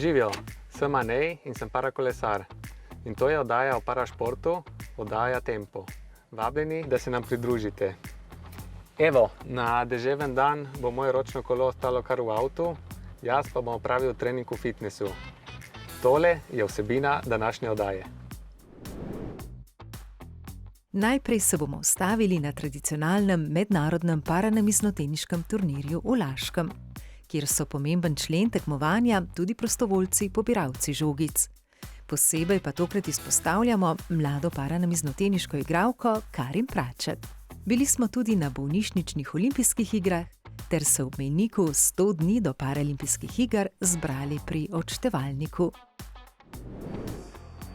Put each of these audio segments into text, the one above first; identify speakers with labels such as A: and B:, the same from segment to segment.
A: Živijo, sem Anej in sem parakolesar. In to je oddaja o parašportu, oddaja Tempo. Vabljeni, da se nam pridružite. Evo, na deževen dan bo moje ročno kolo ostalo kar v avtu, jaz pa bom opravil trening v fitnessu. Tole je vsebina današnje oddaje.
B: Najprej se bomo ustavili na tradicionalnem mednarodnem paranamiznoteniškem turnirju v Laškem, kjer so pomemben člen tekmovanja tudi prostovoljci pobiralci žogic. Posebej pa tokrat izpostavljamo mlado paranamiznoteniško igralko Karin Praček. Bili smo tudi na bolnišničnih olimpijskih igrah ter se v mejniku 100 dni do paralimpijskih iger zbrali pri odštevalniku.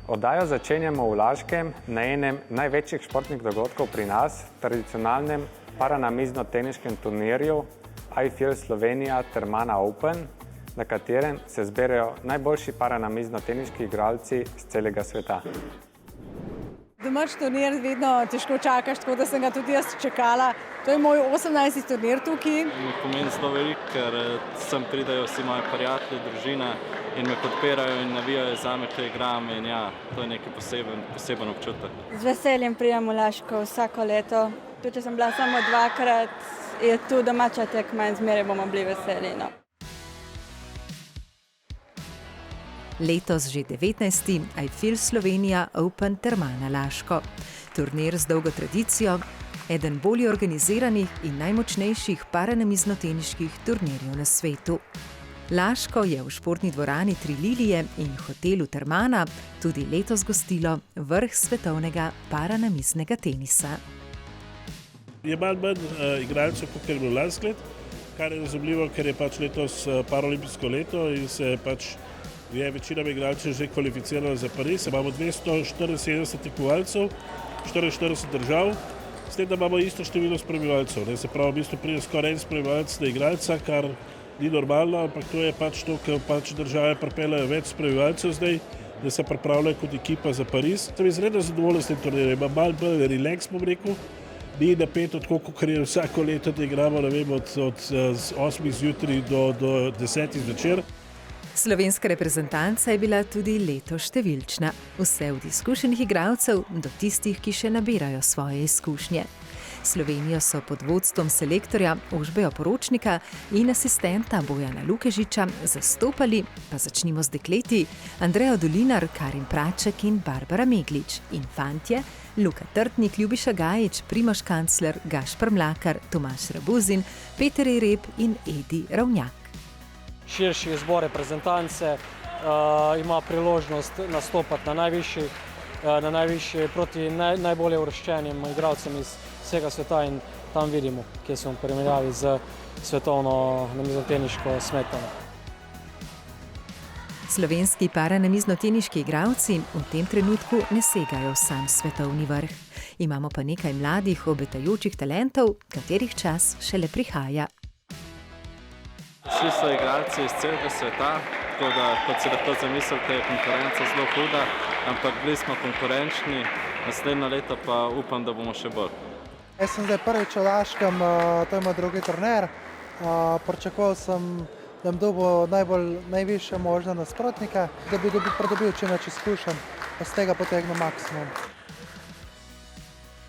A: Oddajo začenjamo v Laškem na enem največjih športnih dogodkov pri nas, tradicionalnem paranamiznoteniškem turnirju iFIEL Slovenija Termana Open, na katerem se zberejo najboljši paranamiznoteniški igralci z celega sveta.
C: Domač turnir vedno težko čakaš, tako da sem ga tudi jaz čakala. To je moj 18. turnir tukaj.
D: Mi pomeni zelo veliko, ker sem pridajo vsi moji prijatelji, družina in me podpirajo in navijajo zame, ko igram in ja, to je neki poseben občutek.
E: Z veseljem pridem v Laško vsako leto. Tudi če sem bila samo 2-krat, je tu domača tekma in zmeraj bomo bili veseli. No.
B: Letos že 19. iFIEL Slovenija Open Termana Laško. Turnir z dolgo tradicijo, eden bolje organiziranih in najmočnejših paranamiznoteniških turnirjev na svetu. Laško je v športni dvorani Tri lilije in hotelu Termana tudi letos gostilo vrh svetovnega paranamiznega tenisa.
F: Je malo manj igralcev, kot je bilo lansko leto, kar je razumljivo, ker je pač letos paralimpijsko leto in se je večina igralcev že kvalificirala za Pariz. Imamo 274 tekmovalcev, 44 držav, s tem, da imamo isto število spremljevalcev. Se pravi, v bistvu pride skoraj en spremljevalec na igralca, kar ni normalno, ampak to je pač to, ker pač države pripeljejo več spremljevalcev zdaj, da se pripravljajo kot ekipa za Pariz. Sem izredno zadovoljen s tem turnirjem, ima malo bolj relax, bom rekel. Ni napeto tako, kot je vsako leto, da igramo, ne vem, od 8 zjutraj do 10 zvečer.
B: Slovenska reprezentanca je bila tudi letos številčna. Vse od izkušenih igralcev do tistih, ki še nabirajo svoje izkušnje. Slovenijo so pod vodstvom selektorja Ožbeja Poročnika in asistenta Bojana Lukežiča zastopali, pa začnimo z dekleti, Andreja Dolinar, Karin Praček in Barbara Meglič. In fantje, Luka Trtnik, Ljubiša Gajič, Primož Kancler, Gašper Mlakar, Tomaž Rabuzin, Peter Ereb in Edi Ravnjak.
G: Širši izbor reprezentance ima priložnost nastopati na najvišji proti najbolje uvrščenim igralcem iz vsega sveta in tam vidimo, kje smo v primerjavi z svetovno namiznoteniško smetano.
B: Slovenski paranamiznoteniški igralci v tem trenutku ne segajo v sam svetovni vrh. Imamo pa nekaj mladih obetajočih talentov, katerih čas šele prihaja.
D: Vsi so igralci iz celega sveta, tako da, kot si lahko zamislite, je konkurenca zelo huda, ampak bili smo konkurenčni, naslednje leto pa upam, da bomo še bolj.
H: Jaz sem zdaj prvič v Laškem, to je moj drugi turnir. Pričakoval sem, da bom dobil najvišje možne nasprotnike, da bi pridobil čim več izkušenj, pa z tega potegnil maksimum.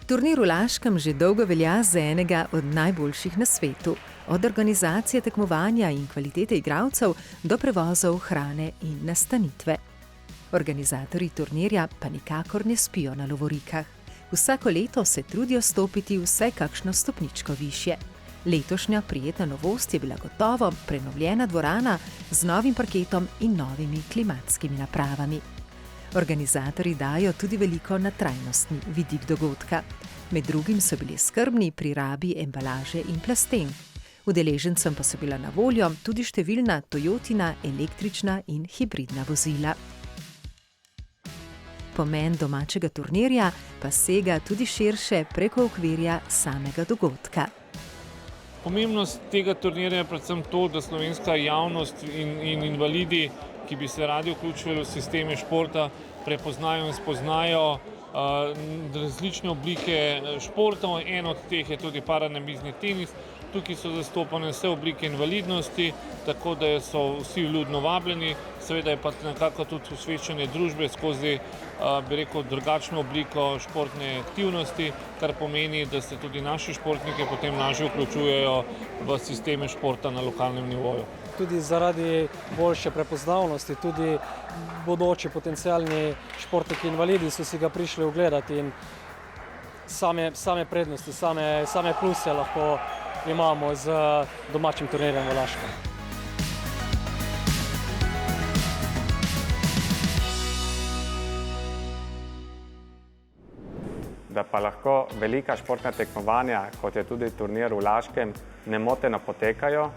B: Turnir v Laškem že dolgo velja za enega od najboljših na svetu. Od organizacije tekmovanja in kvalitete igralcev do prevozov hrane in nastanitve. Organizatorji turnirja pa nikakor ne spijo na lovorikah. Vsako leto se trudijo stopiti vsaj kakšno stopničko višje. Letošnja prijetna novost je bila gotovo prenovljena dvorana z novim parketom in novimi klimatskimi napravami. Organizatorji dajo tudi veliko na trajnostni vidik dogodka. Med drugim so bili skrbni pri rabi embalaže in plastenk. Udeležencem pa so bila na voljo tudi številna Toyotina električna in hibridna vozila. Pomen domačega turnirja pa sega tudi širše preko okvirja samega dogodka.
I: Pomembnost tega turnirja je predvsem to, da slovenska javnost in invalidi, ki bi se radi vključili v sisteme športa, prepoznajo in spoznajo različne oblike športov. En od teh je tudi paranamizni tenis, Tukaj so zastopane vse oblike invalidnosti, tako da so vsi vljudno vabljeni. Seveda je pa nekako tudi osveščanje družbe skozi, bi rekel, drugačno obliko športne aktivnosti, kar pomeni, da se tudi naši športniki potem lažje vključujejo v sisteme športa na lokalnem nivoju.
G: Tudi zaradi boljše prepoznavnosti, tudi bodoči potencialni športniki invalidi so si ga prišli ogledati in same prednosti, same pluse lahko imamo z domačim turnirjem v Laškem.
A: Da pa lahko velika športna tekmovanja, kot je tudi turnir v Laškem, nemoteno potekajo,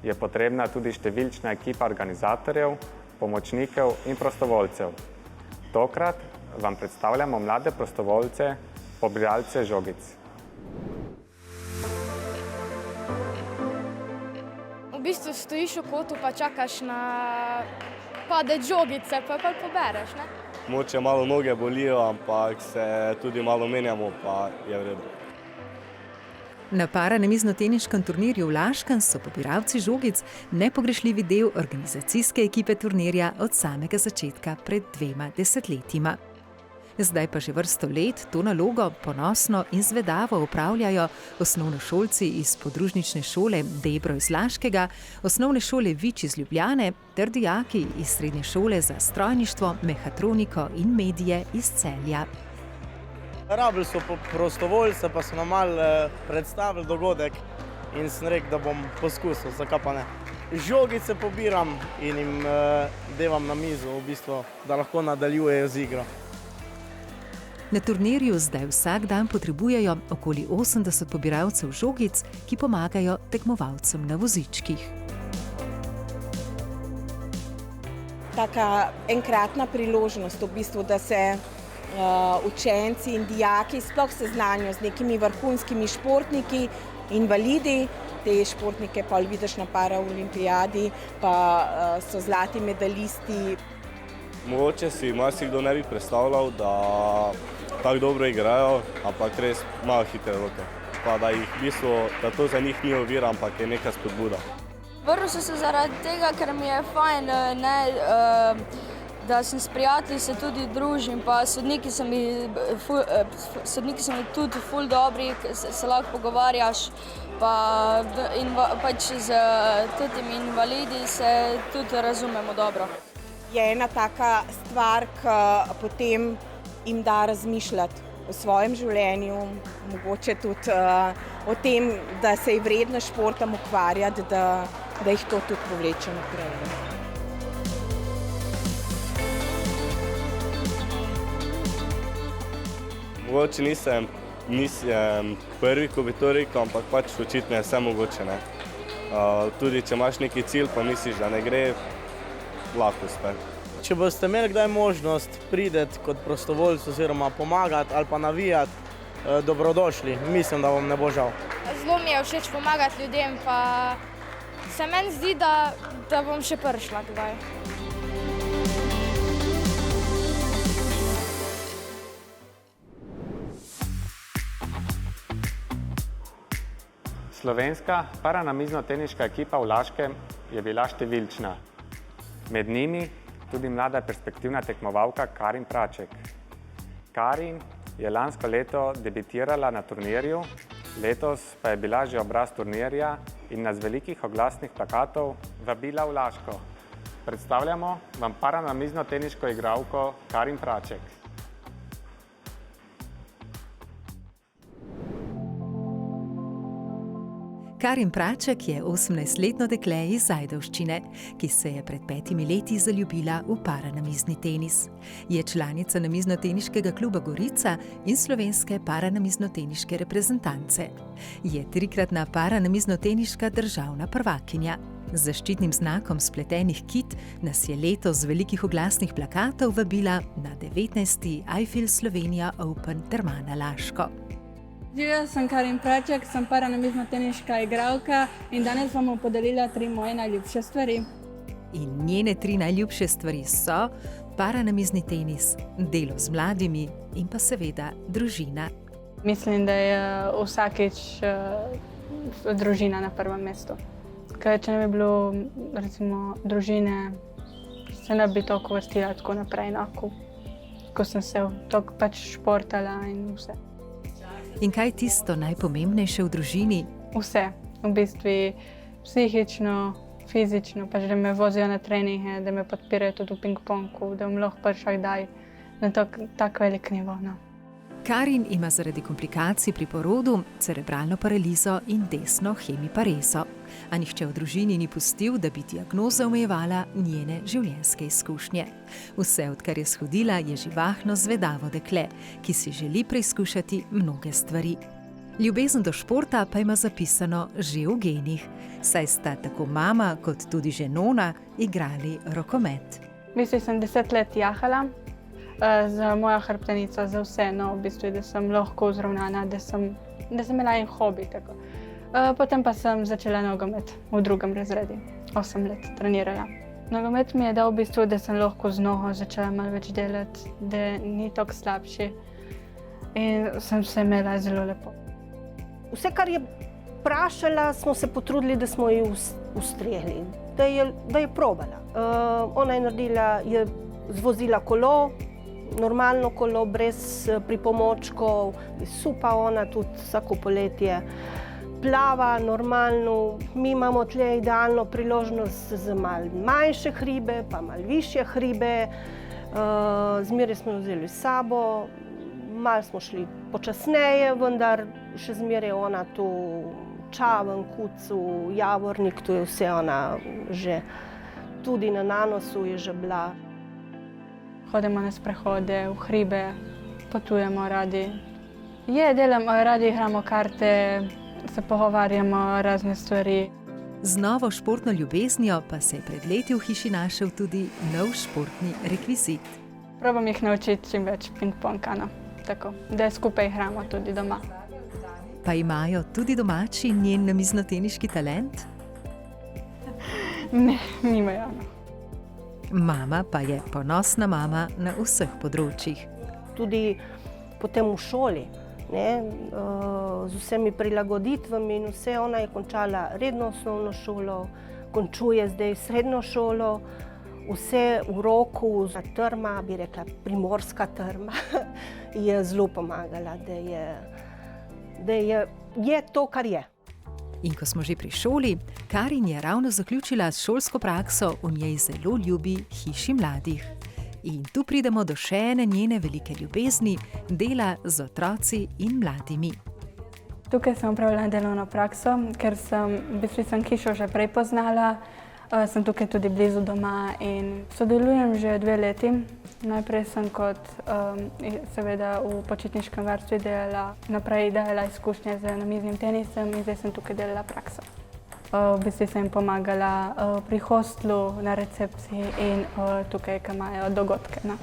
A: je potrebna tudi številčna ekipa organizatorjev, pomočnikov in prostovoljcev. Tokrat vam predstavljamo mlade prostovoljce, pobiralce žogic.
J: V bistvu stojiš v kotu pa čakaš na padec žogice, pa pobereš, ne?
K: Moče malo noge bolijo, ampak se tudi malo menjamo, pa je v redu.
B: Na paranamiznoteniškem turnirju v Laškem so pobiralci žogic nepogrešljivi del organizacijske ekipe turnirja od samega začetka pred 2 desetletjima. Zdaj pa že vrsto let to nalogo ponosno in zvedavo opravljajo osnovnošolci iz podružnične šole Debro iz Laškega, osnovne šole Vič iz Ljubljane ter dijaki iz srednje šole za strojništvo, mehatroniko in medije iz Celja.
L: Rabili so prostovoljce, pa so nam malo predstavili dogodek in sem rekel, da bom poskusil, zakaj pa ne. Žogice pobiram in jim devam na mizo, v bistvu, da lahko nadaljujejo z igro.
B: Na turnirju zdaj vsak dan potrebujejo okoli 80 pobiralcev žogic, ki pomagajo tekmovalcem na vozičkih.
M: Taka enkratna priložnost, v bistvu, da se učenci in dijaki sploh seznanijo z nekimi vrhunskimi športniki, invalidi. Te športnike pa vidiš na paraolimpijadi, pa so zlati medalisti.
K: Mogoče si marsikdo ne bi predstavljal, da tako dobro igrajo, ampak res malo hitre roke. Pa da jih v bistvu, da to za njih ni ovira, ampak je neka spodbuda.
J: Vrnil sem se zaradi tega, ker mi je fajn, da sem s prijatelji se tudi družim, pa sodniki so mi tudi ful dobri, se lahko pogovarjaš, in pač z temi invalidi se tudi razumemo dobro.
M: Je ena taka stvar, ki potem jim da razmišljati o svojem življenju, mogoče tudi o tem, da se je vredno športom ukvarjati, da jih to tudi povleče naprej.
K: Mogoče nisem prvi, ko bi to rekel, ampak pač očitno je vse mogoče. Tudi če imaš neki cilj, pa misliš, da ne gre, lahko uspe.
L: Če boste imeli kdaj možnost priti kot prostovoljci oziroma pomagati ali pa navijati, dobrodošli. Mislim, da vam ne bo žal.
J: Zelo mi je všeč pomagati ljudem, pa se meni zdi, da bom še prišla kdaj.
A: Slovenska paranamiznoteniška ekipa v Laškem je bila številčna. Med njimi tudi mlada perspektivna tekmovalka Karin Praček. Karin je lansko leto debitirala na turnirju, letos pa je bila že obraz turnirja in nas velikih oglasnih plakatov vabila v Laško. Predstavljamo vam paranamiznoteniško igralko Karin Praček.
B: Karin Praček je 18-letno dekle iz Ajdovščine, ki se je pred 5 leti zaljubila v paranamizni tenis. Je članica namiznoteniškega kluba Gorica in slovenske paranamiznoteniške reprezentance. Je 3-kratna paranamiznoteniška državna prvakinja. Z zaščitnim znakom spletenih kit nas je letos z velikih oglasnih plakatov vabila na 19. IFIL Slovenija Open Termana Laško.
E: Živela sem Karin Praček, sem paranamiznoteniška igralka in danes vam bom podelila 3 moje najljubše stvari.
B: In njene 3 najljubše stvari so paranamizni tenis, delo z mladimi in pa seveda družina.
E: Mislim, da je vsakič družina na prvem mestu. Ker če ne bi bilo, recimo, družine, se ne bi toliko vrstila tako naprej, no, ko sem se toliko pač športala in vse.
B: In kaj je tisto najpomembnejše v družini?
E: Vse, v bistvu psihično, fizično, pač da me vozijo na treninge, da me podpirajo tudi v ping-pongu, da bom lahko prišla kdaj na tak velik nivo. No.
B: Karin ima zaradi komplikacij pri porodu cerebralno paralizo in desno hemiparezo. A nihče v družini ni pustil, da bi diagnoza omejevala njene življenjske izkušnje. Vse, odkar je shodila, je živahno zvedavo dekle, ki si želi preizkušati mnoge stvari. Ljubezen do športa pa ima zapisano že v genih, saj sta tako mama kot tudi že nona igrali rokomet.
E: V bistvu sem 10 let jahala za mojo hrbtenico, za vse, no, v bistvu, da sem lahko vzravnana, da sem imela en hobi. Tako. Potem pa sem začela nogomet v 2. razredu, 8 let trenirala. Nogomet mi je dal v bistvu, da sem lahko z nogo začela malo več delati, da ni tako slabši in sem se imela zelo lepo.
N: Vse, kar je vprašala, smo se potrudili, da smo ji ustregli, da je probala. Ona je naredila, je zvozila kolo, normalno kolo, brez pripomočkov, supa ona tudi vsako poletje. Plava normalno, mi imamo tle idealno priložnost za malo manjše hribe, pa malo višje hribe. Zmeraj smo vzeli s sabo, malo smo šli počasneje, vendar še zmeraj ona tu Čaven, Kucu, Javornik, tu je vse ona že, tudi na Nanosu je že bila.
E: Hodimo na sprehode, v hribe, potujemo radi. Radi igramo karte, se pogovarjamo razne stvari.
B: Z novo športno ljubeznijo pa se je pred leti v hiši našel tudi nov športni rekvizit.
E: Probam jih naučiti čim več ping-ponga, no. Tako, da skupaj igramo tudi doma.
B: Pa imajo tudi domači njen namiznoteniški talent?
E: Ne, nimajo.
B: Mama pa je ponosna mama na vseh področjih.
N: Tudi potem v šoli, ne, z vsemi prilagoditvami in vse, ona je končala redno osnovno šolo, končuje zdaj srednjo šolo, vse v roku, za trma, bi rekla primorska trma, je zelo pomagala, da je to, kar je.
B: In ko smo že pri šoli, Karin je ravno zaključila s šolsko prakso v njej zelo ljubi hiši mladih. In tu pridemo do še ene njene velike ljubezni, dela z otroci in mladimi.
E: Tukaj sem opravila delovno prakso, ker sem hišo že prej poznala. Sem tukaj tudi blizu doma in sodelujem že 2 leti. Najprej sem kot seveda v počitniškem vrtcu delala izkušnje z namiznim tenisom in zdaj sem tukaj delala prakso. V bistvu sem jim pomagala pri hostlu, na recepciji in tukaj, ko imajo dogodke. No.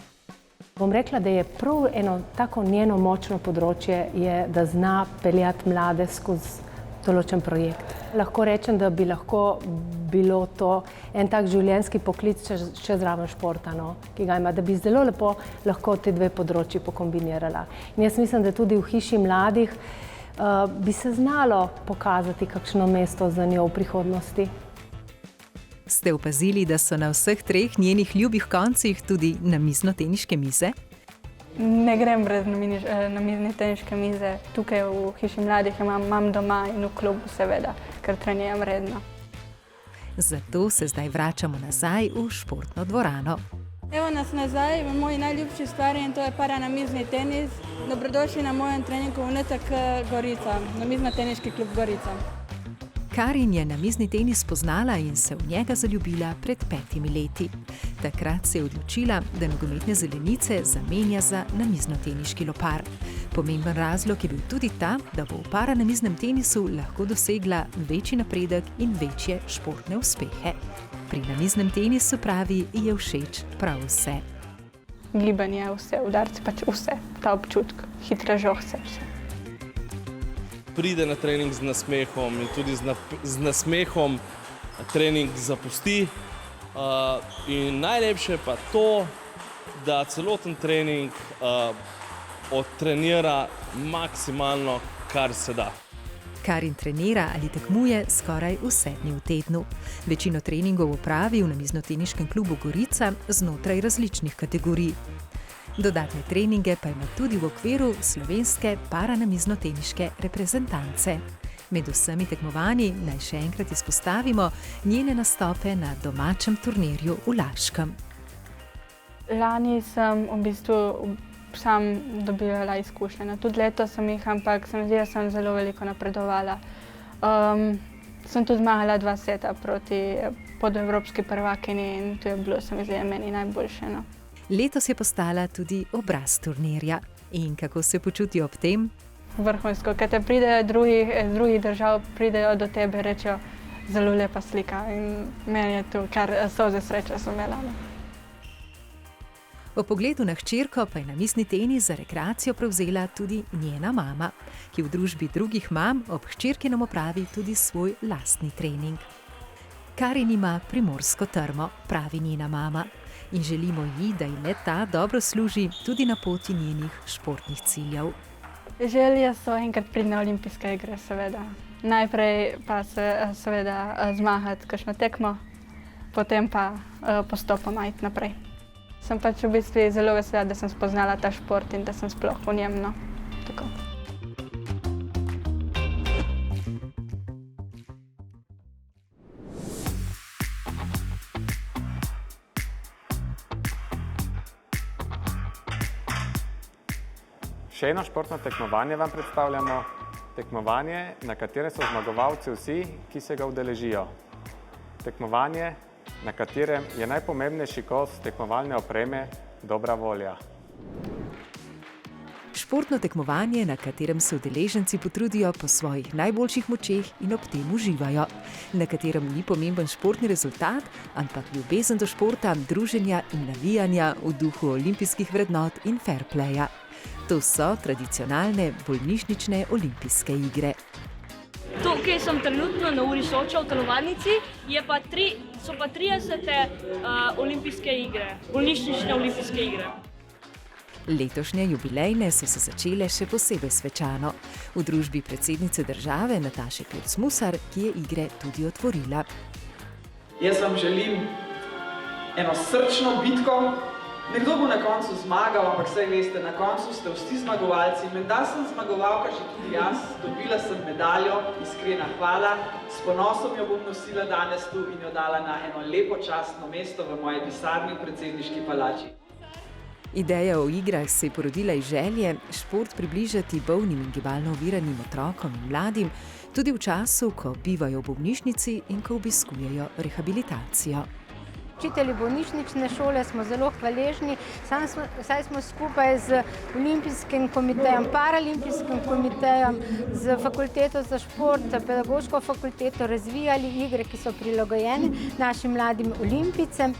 O: Bom rekla, da je prav eno tako njeno močno področje, je, da zna peljati mlade skozi določen projekt. Lahko rečem, da bi lahko bilo to en tak življenjski poklic še zraven športa, no, ki ga ima, da bi zelo lepo lahko te 2 področji pokombinirala. In jaz mislim, da tudi v hiši mladih bi se znalo pokazati kakšno mesto za njo v prihodnosti.
B: Ste opazili, da so na vseh 3 njenih ljubih koncih tudi namiznoteniške mize?
E: Ne grem brez namizne teniške mize. Tukaj v hiši mladih imam doma in v klubu seveda, ker treniram redno.
B: Zato se zdaj vračamo nazaj v športno dvorano.
C: Evo nas nazaj v moji najljubši stvari in to je paranamizni tenis. Dobrodošli na mojem treningu v NTK Gorica, namiznoteniški klub Gorica.
B: Karin je namizni tenis spoznala in se v njega zaljubila pred 5 leti. Takrat se je odločila, da nogometne zelenice zamenja za namiznoteniški lopar. Pomemben razlog je bil tudi ta, da bo v paranamiznem tenisu lahko dosegla večji napredek in večje športne uspehe. Pri namiznem tenisu, pravi, je všeč prav vse.
E: Gibanje, vse, udarci, pač vse, ta občutek, hitre žohce, vse.
D: Pride na trening z nasmehom in tudi z nasmehom trening zapusti. In najlepše pa to, da celoten trening odtrenira maksimalno, kar se da.
B: Karin trenira ali tekmuje skoraj vse dni v tednu. Večino treningov opravi v namiznoteniškem klubu Gorica znotraj različnih kategorij. Dodatne treninge pa ima tudi v okviru slovenske paranamiznoteniške reprezentance. Med vsemi tekmovanji naj še enkrat izpostavimo njene nastope na domačem turnirju v Laškem.
E: Lani sem v bistvu sam dobila izkušnje. Tudi letos sem jih, ampak se mi zdi, da sem zelo veliko napredovala. Sem tudi zmagala 2 seta proti podevropski prvakinji in to je bilo, se mi zdi, meni najboljše. No.
B: Letos je postala tudi obraz turnirja. In kako se počuti ob tem?
E: Vrhunsko, ker te pridejo drugih držav, pridejo do tebe, rečejo, zelo lepa slika in meni je to kar solze sreče so imela.
B: O pogledu na hčerko pa je namizni tenis za rekreacijo prevzela tudi njena mama, ki v družbi drugih mam ob hčerkinem opravi tudi svoj lastni trening. Karin ima primorsko trmo, pravi njena mama, in želimo ji, da ji le-ta dobro služi tudi na poti njenih športnih ciljev.
E: Želje so enkrat priti na olimpijske igre, seveda. Najprej pa seveda zmagati kakšno tekmo, potem pa postopoma iti naprej. Sem pač v bistvu zelo vesela, da sem spoznala ta šport in da sem sploh v njem. No. Tako.
A: Še eno športno tekmovanje vam predstavljamo. Tekmovanje, na katerem so zmagovalci vsi, ki se ga udeležijo. Tekmovanje, na katerem je najpomembnejši kos tekmovalne opreme dobra volja.
B: Športno tekmovanje, na katerem se udeleženci potrudijo po svojih najboljših močeh in ob tem uživajo. Na katerem ni pomemben športni rezultat, ampak ljubezen do športa, druženja in navijanja v duhu olimpijskih vrednot in fair playa. To so tradicionalne bolnišnične olimpijske igre.
P: Tukaj sem trenutno na uri Soča v telovadnici, so pa 30. olimpijske igre, bolnišnične olimpijske igre.
B: Letošnje jubilejne so se začele še posebej svečano. V družbi predsednice države Nataše Pirc-Musar, ki je igre tudi otvorila.
Q: Jaz vam želim eno srčno bitko. Nekdo bo na koncu zmagal, ampak saj veste, na koncu ste vsi zmagovalci. Menda sem zmagovalka že tudi jaz, dobila sem medaljo, iskrena hvala. S ponosom jo bom nosila danes tu in jo dala na eno lepo častno mesto v moji pisarni v predsedniški palači.
B: Ideja o igrah se je porodila iz želje šport približati bolnim in gibalno oviranim otrokom in mladim, tudi v času, ko bivajo v bolnišnici in ko obiskujejo rehabilitacijo.
R: Učitelji bolnišnične šole smo zelo hvaležni, saj smo skupaj z Olimpijskim komitejem, Paralimpijskim komitejem, z Fakulteto za šport, Pedagoško fakulteto razvijali igre, ki so prilagojene našim mladim olimpijcem.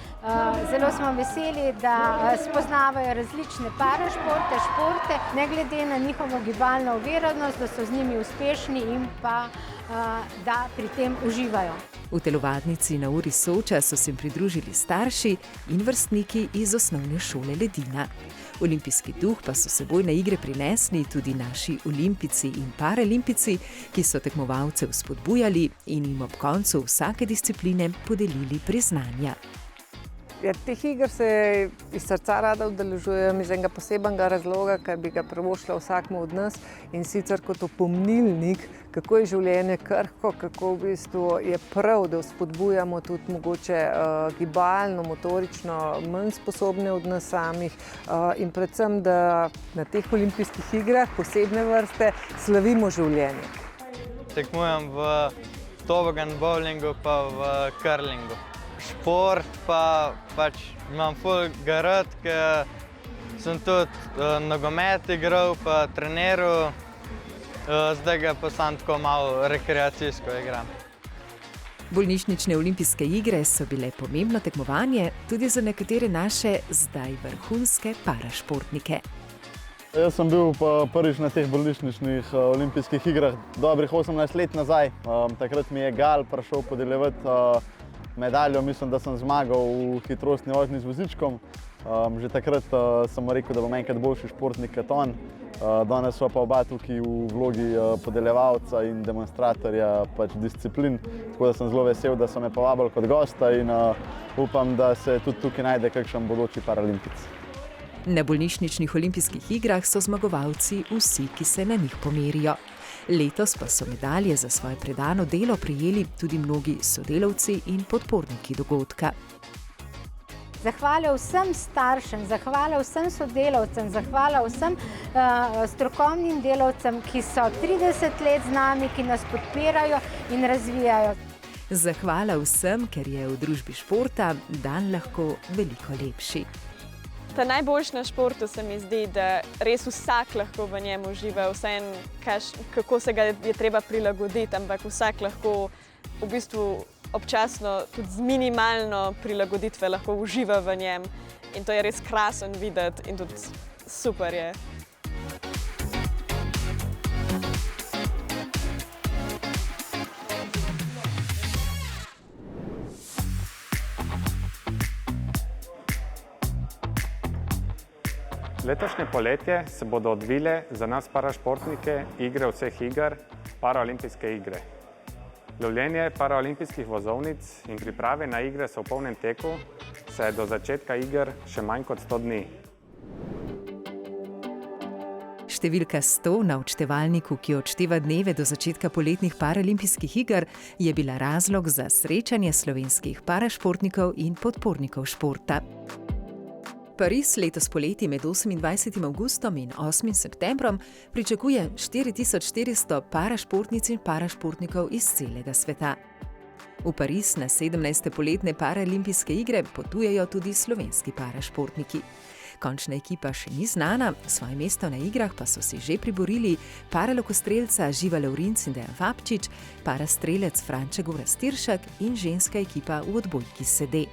R: Zelo smo veseli, da spoznavajo različne parašporte, športe, ne glede na njihovo gibalno oviranost, da so z njimi uspešni in pa da pri tem uživajo.
B: V telovadnici na uri Soča so se pridružili starši in vrstniki iz osnovne šole Ledina. Olimpijski duh pa so seboj na igre prinesli tudi naši olimpijci in paralimpici, ki so tekmovalce vzpodbujali in jim ob koncu vsake discipline podelili priznanja.
S: Teh iger se iz srca rada udeležujem iz enega posebnega razloga, ker bi ga privoščila vsakmu od nas, in sicer kot opomnilnik, kako je življenje krhko, kako v bistvu je prav, da vzpodbujamo tudi mogoče gibalno, motorično manj sposobne od nas samih in predvsem, da na teh olimpijskih igrah posebne vrste slavimo življenje.
T: Tekmujem v tobogan bowlingu pa v curlingu. Šport pa pač imam ful ga rad, ker sem tudi nogomet igral pa treniral, zdaj ga pa sam tako malo rekreacijsko igram.
B: Bolnišnične olimpijske igre so bile pomembno tekmovanje tudi za nekatere naše zdaj vrhunske parašportnike.
U: Jaz sem bil prvič na teh bolnišničnih olimpijskih igrah dobrih 18 let nazaj. Takrat mi je Gal prišel podeljevati medaljo, mislim, da sem zmagal v hitrostni vožnji z vozičkom. Že takrat sem rekel, da bom enkrat boljši športnik kot on. Danes sva pa oba tukaj v vlogi podeljevalca in demonstratorja disciplin, tako da sem zelo vesel, da so me povabili kot gosta in upam, da se tudi tukaj najde kakšen bodoči paralimpic.
B: Na bolnišničnih olimpijskih igrah so zmagovalci vsi, ki se na njih pomerijo. Letos pa so medalje za svoje predano delo prejeli tudi mnogi sodelavci in podporniki dogodka.
R: Zahvala vsem staršem, zahvala vsem sodelavcem, zahvala vsem strokovnim delavcem, ki so 30 let z nami, ki nas podpirajo in razvijajo.
B: Zahvala vsem, ker je v družbi športa dan lahko veliko lepši.
F: Ta najboljši na športu se mi zdi, da res vsak lahko v njem uživa, vseeno kako se ga je treba prilagoditi, ampak vsak lahko v bistvu občasno tudi z minimalno prilagoditve lahko uživa v njem in to je res krasen videti in tudi super je.
A: Letošnje poletje se bodo odvile za nas parašportnike igre vseh iger, paraolimpijske igre. Lovljenje paraolimpijskih vozovnic in priprave na igre so v polnem teku, saj je do začetka iger še manj kot 100 dni.
B: Številka 100 na odštevalniku, ki odšteva dneve do začetka poletnih paraolimpijskih iger, je bila razlog za srečanje slovenskih parašportnikov in podpornikov športa. Pariz letos poleti med 28. avgustom in 8. septembrom pričakuje 4400 parašportnic in parašportnikov iz celega sveta. V Pariz na 17. poletne paraolimpijske igre potujejo tudi slovenski parašportniki. Končna ekipa še ni znana, svoje mesto na igrah pa so si že priborili paralokostrelca Živa Lovrinc in Dejan Fabčič, parastrelec Franče Gorazd Tiršak in ženska ekipa v odbojki sede.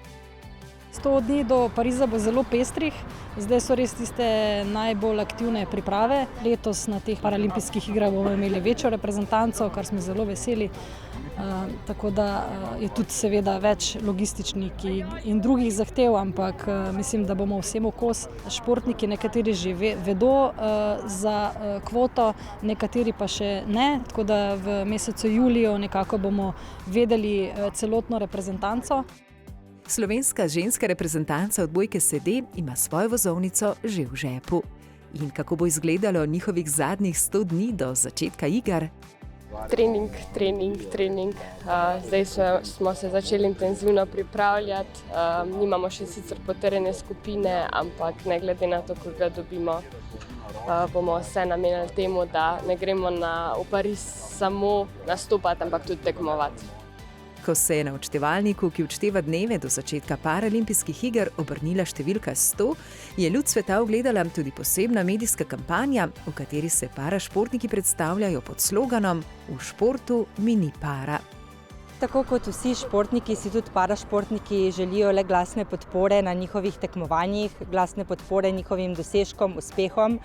V: 100 dni do Pariza bo zelo pestrih, zdaj so res tiste najbolj aktivne priprave. Letos na teh paraolimpijskih igrah bomo imeli večjo reprezentanco, kar smo zelo veseli. Tako da je tudi seveda več logističnih in drugih zahtev, ampak mislim, da bomo vsemu kos. Športniki nekateri že vedo za kvoto, nekateri pa še ne, tako da v mesecu juliju nekako bomo vedeli celotno reprezentanco.
B: Slovenska ženska reprezentanca odbojke sede ima svojo vozovnico že v žepu. In kako bo izgledalo njihovih zadnjih 100 dni do začetka iger?
W: Trening. Zdaj smo se začeli intenzivno pripravljati. Nimamo še sicer potrjene skupine, ampak ne glede na to, koga dobimo, bomo vse namenili temu, da ne gremo v Pariz samo nastopati, ampak tudi tekmovati.
B: Ko se je na odštevalniku, ki odšteva dneve do začetka paraolimpijskih iger, obrnila številka 100, je luč sveta ugledala tudi posebna medijska kampanja, v kateri se parašportniki predstavljajo pod sloganom V športu mi ni para.
X: Tako kot vsi športniki si tudi parašportniki želijo le glasne podpore na njihovih tekmovanjih, glasne podpore njihovim dosežkom, uspehom.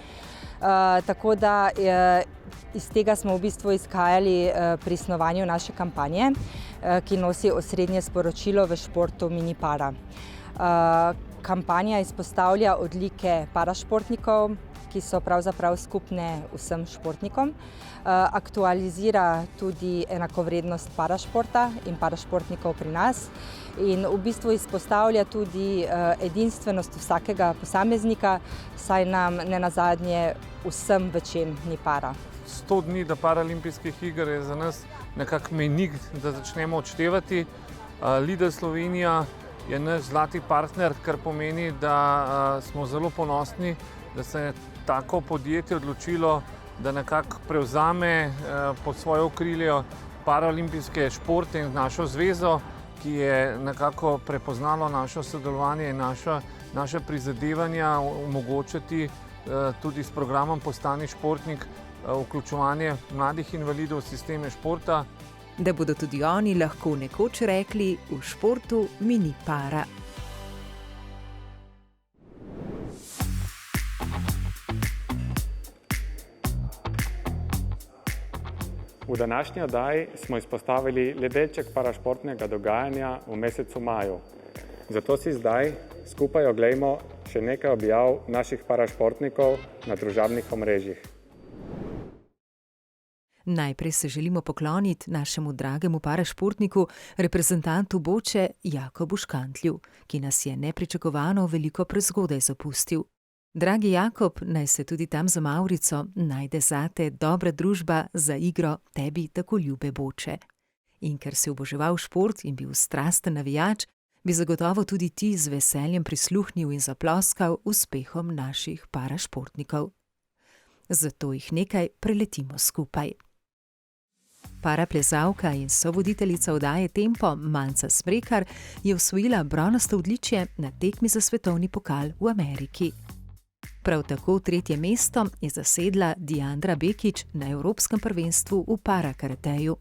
X: Tako da iz tega smo v bistvu izhajali pri snovanju naše kampanje, ki nosi osrednje sporočilo V športu mi ni para. Kampanja izpostavlja odlike parašportnikov, ki so pravzaprav skupne vsem športnikom. Aktualizira tudi enakovrednost parašporta in parašportnikov pri nas in v bistvu izpostavlja tudi edinstvenost vsakega posameznika, saj nam nenazadnje vsem v čem ni para.
I: 100 dni do paraolimpijskih iger je za nas nekako mejnik, da začnemo odštevati. Lidl Slovenija je naš zlati partner, kar pomeni, da smo zelo ponosni, da se je tako podjetje odločilo, da nekako prevzame pod svoje okrilje paraolimpijske športe in našo zvezo, ki je nekako prepoznalo naše sodelovanje in naše prizadevanja omogočiti tudi s programom Postani športnik vključevanje mladih invalidov v sisteme športa.
B: Da bodo tudi oni lahko nekoč rekli, v športu mi ni para.
A: V današnji oddaji smo izpostavili le delček parašportnega dogajanja v mesecu maju. Zato si zdaj skupaj oglejmo še nekaj objav naših parašportnikov na družabnih omrežjih.
B: Najprej se želimo pokloniti našemu dragemu parašportniku, reprezentantu Boče Jakobu Škantlju, ki nas je nepričakovano veliko prezgodaj zapustil. Dragi Jakob, naj se tudi tam za mavrico najde zate dobra družba za igro tebi tako ljube Boče. In ker si oboževal šport in bil strasten navijač, bi zagotovo tudi ti z veseljem prisluhnil in zaploskal uspehom naših parašportnikov. Zato jih nekaj preletimo skupaj. Paraplezalka in sovoditeljica oddaje Tempo Manca Smrekar je osvojila bronasto odličje na tekmi za svetovni pokal v Ameriki. Prav tako 3. mesto je zasedla Diandra Bekić na Evropskem prvenstvu v parakarateju.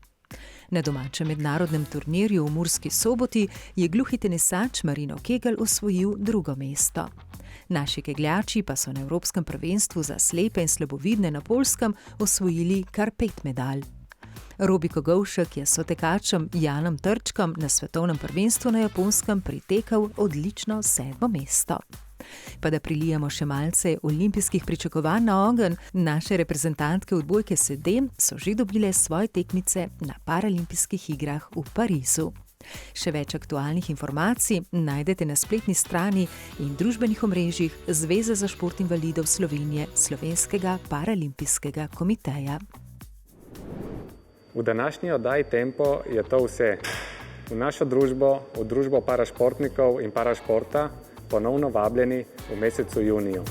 B: Na domačem mednarodnem turnirju v Murski Soboti je gluhi tenisač Marino Kegel osvojil 2. mesto. Naši kegljači pa so na Evropskem prvenstvu za slepe in slabovidne na Poljskem osvojili kar 5 medalj. Robi Kogovšek je sotekačem Janom Trčkom na svetovnem prvenstvu na Japonskem pritekel odlično 7. mesto. Pa da prilijemo še malce olimpijskih pričakovanj na ogenj, naše reprezentantke odbojke sedem so že dobile svoje tekmice na Paralimpijskih igrah v Parizu. Še več aktualnih informacij najdete na spletni strani in družbenih omrežjih Zveze za šport invalidov Slovenije Slovenskega paralimpijskega komiteja.
A: V današnji oddaji Tempo je to vse. V našo družbo, v družbo parašportnikov in parašporta, ponovno vabljeni v mesecu juniju.